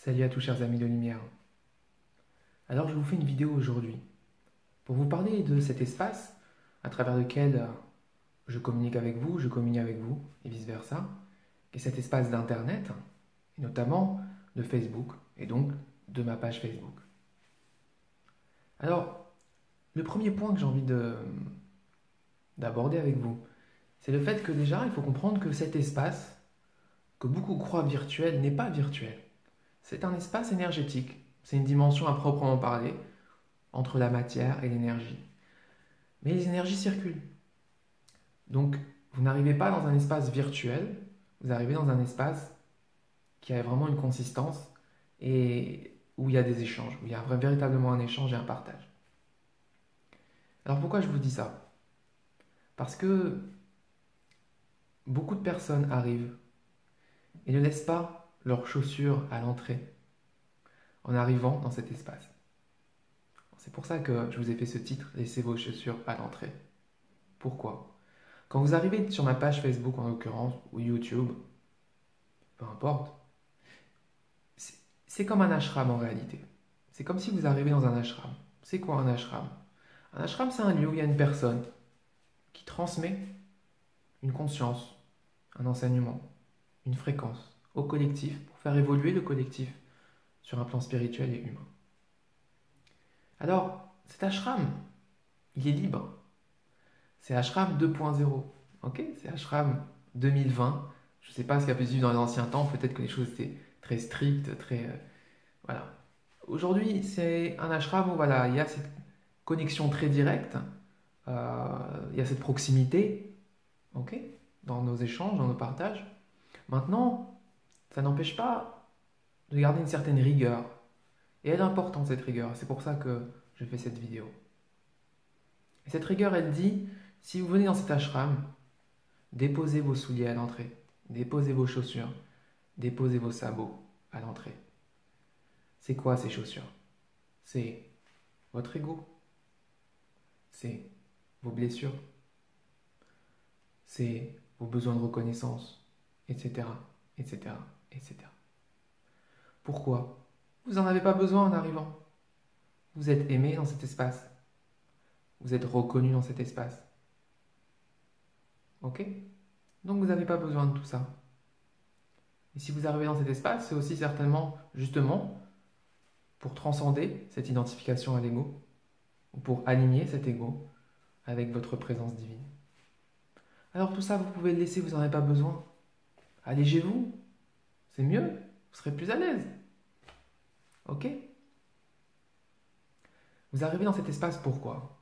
Salut à tous chers amis de lumière. Alors je vous fais une vidéo aujourd'hui pour vous parler de cet espace à travers lequel je communique avec vous, je communique avec vous et vice-versa, qui est cet espace d'internet, et notamment de Facebook et donc de ma page Facebook. Alors, le premier point que j'ai envie d'aborder avec vous, c'est le fait que déjà il faut comprendre que cet espace, que beaucoup croient virtuel, n'est pas virtuel. C'est un espace énergétique, c'est une dimension à proprement parler entre la matière et l'énergie. Mais les énergies circulent. Donc, vous n'arrivez pas dans un espace virtuel, vous arrivez dans un espace qui a vraiment une consistance et où il y a des échanges, où il y a véritablement un échange et un partage. Alors pourquoi je vous dis ça? Parce que beaucoup de personnes arrivent et ne laissent pas leurs chaussures à l'entrée en arrivant dans cet espace. C'est pour ça que je vous ai fait ce titre, laissez vos chaussures à l'entrée. Pourquoi? Quand vous arrivez sur ma page Facebook en l'occurrence, ou YouTube, peu importe, c'est comme un ashram en réalité. C'est comme si vous arrivez dans un ashram. C'est quoi un ashram? Un ashram, c'est un lieu où il y a une personne qui transmet une conscience, un enseignement, une fréquence au collectif pour faire évoluer le collectif sur un plan spirituel et humain. Alors, cet ashram, il est libre. C'est ashram 2.0, ok? C'est ashram 2020. Je ne sais pas ce qui a pu se vivre dans les anciens temps, peut-être que les choses étaient très strictes, très... voilà. Aujourd'hui, c'est un ashram où voilà, il y a cette connexion très directe, il y a cette proximité, ok? Dans nos échanges, dans nos partages. Maintenant, ça n'empêche pas de garder une certaine rigueur. Et elle est importante, cette rigueur. C'est pour ça que je fais cette vidéo. Et cette rigueur, elle dit, si vous venez dans cet ashram, déposez vos souliers à l'entrée, déposez vos chaussures, déposez vos sabots à l'entrée. C'est quoi ces chaussures? C'est votre ego, c'est vos blessures, c'est vos besoins de reconnaissance, etc., etc., etc. Pourquoi? Vous n'en avez pas besoin en arrivant. Vous êtes aimé dans cet espace. Vous êtes reconnu dans cet espace. Ok? Donc vous n'avez pas besoin de tout ça. Et si vous arrivez dans cet espace, c'est aussi certainement, justement, pour transcender cette identification à l'ego, ou pour aligner cet ego avec votre présence divine. Alors tout ça, vous pouvez le laisser, vous n'en avez pas besoin. Allégez-vous. C'est mieux. Vous serez plus à l'aise. Ok? Vous arrivez dans cet espace pourquoi?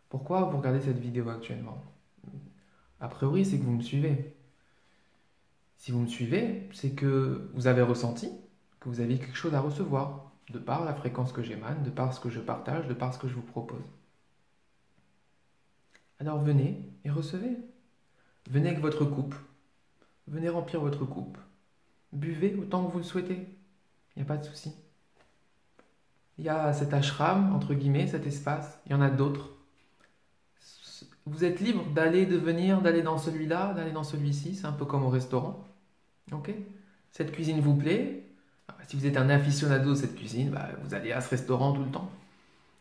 Pourquoi vous regardez cette vidéo actuellement? A priori, c'est que vous me suivez. Si vous me suivez, c'est que vous avez ressenti que vous avez quelque chose à recevoir, de par la fréquence que j'émane, de par ce que je partage, de par ce que je vous propose. Alors venez et recevez. Venez avec votre coupe. Venez remplir votre coupe. Buvez autant que vous le souhaitez. Il n'y a pas de souci. Il y a cet ashram, entre guillemets, cet espace. Il y en a d'autres. Vous êtes libre d'aller, de venir, d'aller dans celui-là, d'aller dans celui-ci. C'est un peu comme au restaurant. Ok? Cette cuisine vous plaît? Si vous êtes un aficionado de cette cuisine, vous allez à ce restaurant tout le temps.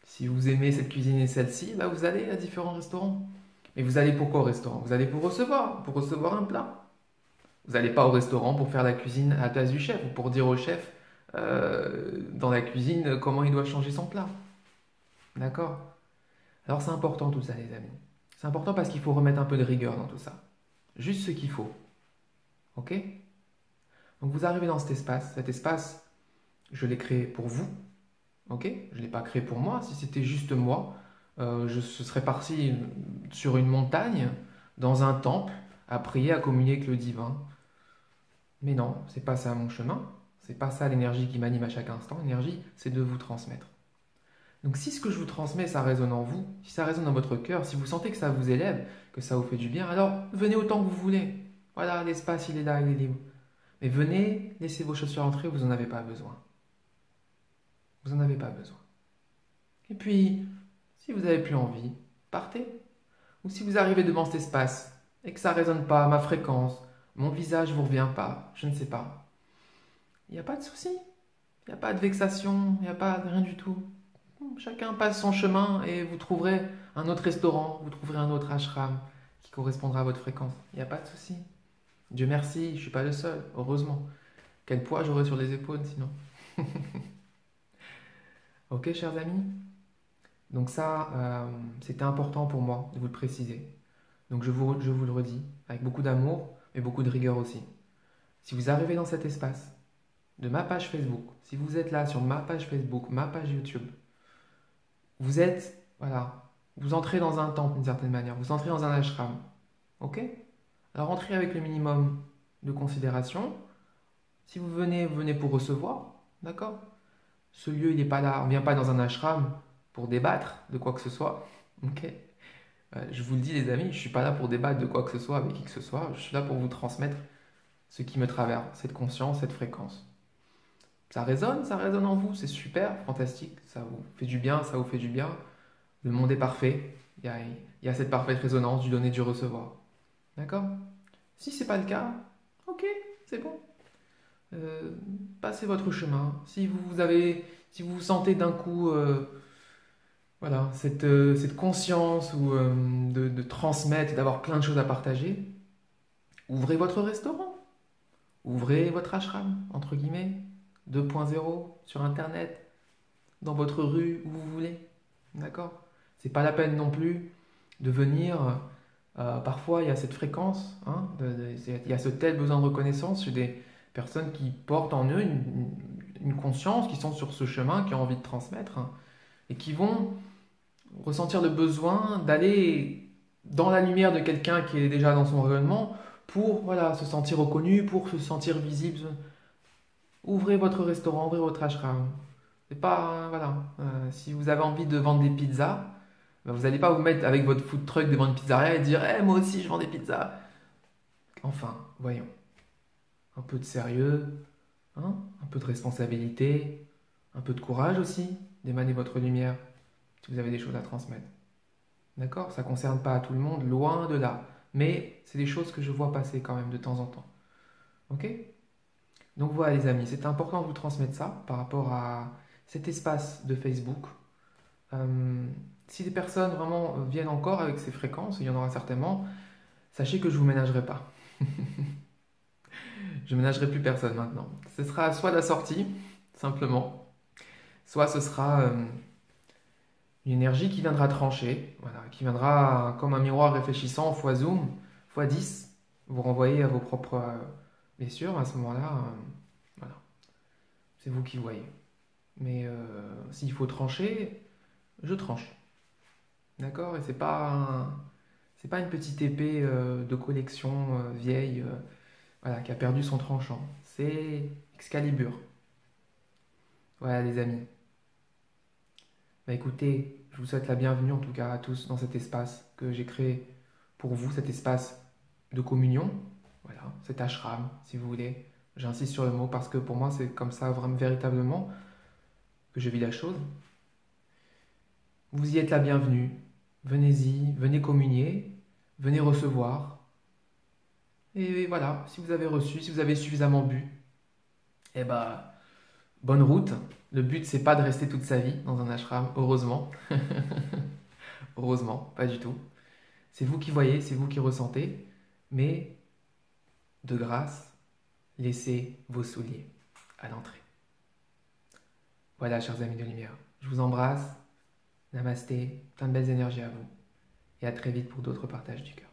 Si vous aimez cette cuisine et celle-ci, vous allez à différents restaurants. Mais vous allez pourquoi au restaurant? Vous allez pour recevoir un plat. Vous n'allez pas au restaurant pour faire la cuisine à la place du chef ou pour dire au chef dans la cuisine comment il doit changer son plat. D'accord? Alors c'est important tout ça, les amis. C'est important parce qu'il faut remettre un peu de rigueur dans tout ça. Juste ce qu'il faut. Ok? Donc vous arrivez dans cet espace, je l'ai créé pour vous. Ok? Je ne l'ai pas créé pour moi. Si c'était juste moi, je serais parti sur une montagne, dans un temple, à prier, à communier avec le divin. Mais non, c'est pas ça mon chemin. C'est pas ça l'énergie qui m'anime à chaque instant. L'énergie, c'est de vous transmettre. Donc si ce que je vous transmets, ça résonne en vous, si ça résonne dans votre cœur, si vous sentez que ça vous élève, que ça vous fait du bien, alors venez autant que vous voulez. Voilà, l'espace, il est là, il est libre. Mais venez, laissez vos chaussures entrer, vous n'en avez pas besoin. Vous n'en avez pas besoin. Et puis, si vous n'avez plus envie, partez. Ou si vous arrivez devant cet espace et que ça ne résonne pas, ma fréquence, mon visage ne vous revient pas, je ne sais pas. Il n'y a pas de souci. Il n'y a pas de vexation, il n'y a pas de rien du tout. Chacun passe son chemin et vous trouverez un autre restaurant, vous trouverez un autre ashram qui correspondra à votre fréquence. Il n'y a pas de souci. Dieu merci, je ne suis pas le seul, heureusement. Quel poids j'aurais sur les épaules sinon. Ok, chers amis? Donc ça, c'était important pour moi de vous le préciser. Donc je vous le redis, avec beaucoup d'amour, mais beaucoup de rigueur aussi. Si vous arrivez dans cet espace de ma page Facebook, si vous êtes là sur ma page Facebook, ma page YouTube, vous êtes, voilà, vous entrez dans un temple d'une certaine manière, vous entrez dans un ashram, ok? Alors entrez avec le minimum de considération. Si vous venez, vous venez pour recevoir, d'accord? Ce lieu, il n'est pas là, on ne vient pas dans un ashram pour débattre de quoi que ce soit, ok? Je vous le dis les amis, je ne suis pas là pour débattre de quoi que ce soit avec qui que ce soit, je suis là pour vous transmettre ce qui me traverse, cette conscience, cette fréquence. Ça résonne en vous, c'est super, fantastique, ça vous fait du bien, ça vous fait du bien. Le monde est parfait, il y a cette parfaite résonance du donner, du recevoir. D'accord? Si c'est pas le cas, ok, c'est bon. Passez votre chemin. Si vous sentez d'un coup, voilà, cette conscience ou de transmettre, d'avoir plein de choses à partager, ouvrez votre restaurant, ouvrez votre ashram, entre guillemets, 2.0 sur Internet, dans votre rue, où vous voulez. D'accord? C'est pas la peine non plus de venir. Parfois, il y a cette fréquence, hein, il y a ce tel besoin de reconnaissance chez des personnes qui portent en eux une conscience, qui sont sur ce chemin, qui ont envie de transmettre, hein, et qui vont ressentir le besoin d'aller dans la lumière de quelqu'un qui est déjà dans son rayonnement pour voilà, se sentir reconnu, pour se sentir visible. Ouvrez votre restaurant, ouvrez votre ashram. C'est pas, voilà, si vous avez envie de vendre des pizzas, ben vous n'allez pas vous mettre avec votre food truck devant une pizzeria et dire hey, moi aussi je vends des pizzas. Enfin, voyons. Un peu de sérieux, hein, un peu de responsabilité, un peu de courage aussi d'émaner votre lumière si vous avez des choses à transmettre. D'accord? Ça ne concerne pas tout le monde, loin de là. Mais c'est des choses que je vois passer quand même de temps en temps. Ok? Donc voilà les amis, c'est important de vous transmettre ça par rapport à cet espace de Facebook. Si des personnes vraiment viennent encore avec ces fréquences, il y en aura certainement, sachez que je ne vous ménagerai pas. Je ne ménagerai plus personne maintenant. Ce sera soit la sortie, simplement, soit ce sera une énergie qui viendra trancher, voilà, qui viendra comme un miroir réfléchissant fois zoom, fois 10, vous renvoyer à vos propres blessures. À ce moment-là, voilà, c'est vous qui voyez. Mais s'il faut trancher, je tranche. D'accord? Et c'est pas une petite épée de collection vieille voilà, qui a perdu son tranchant. C'est Excalibur. Voilà les amis. Bah écoutez, je vous souhaite la bienvenue en tout cas à tous dans cet espace que j'ai créé pour vous, cet espace de communion. Voilà, cet ashram si vous voulez. J'insiste sur le mot parce que pour moi c'est comme ça vraiment véritablement que je vis la chose. Vous y êtes la bienvenue. Venez-y, venez communier, venez recevoir. Et voilà, si vous avez reçu, si vous avez suffisamment bu, eh ben, bonne route. Le but, c'est pas de rester toute sa vie dans un ashram, heureusement. Heureusement, pas du tout. C'est vous qui voyez, c'est vous qui ressentez, mais de grâce, laissez vos souliers à l'entrée. Voilà, chers amis de lumière, je vous embrasse. Namasté, plein de belles énergies à vous. Et à très vite pour d'autres partages du cœur.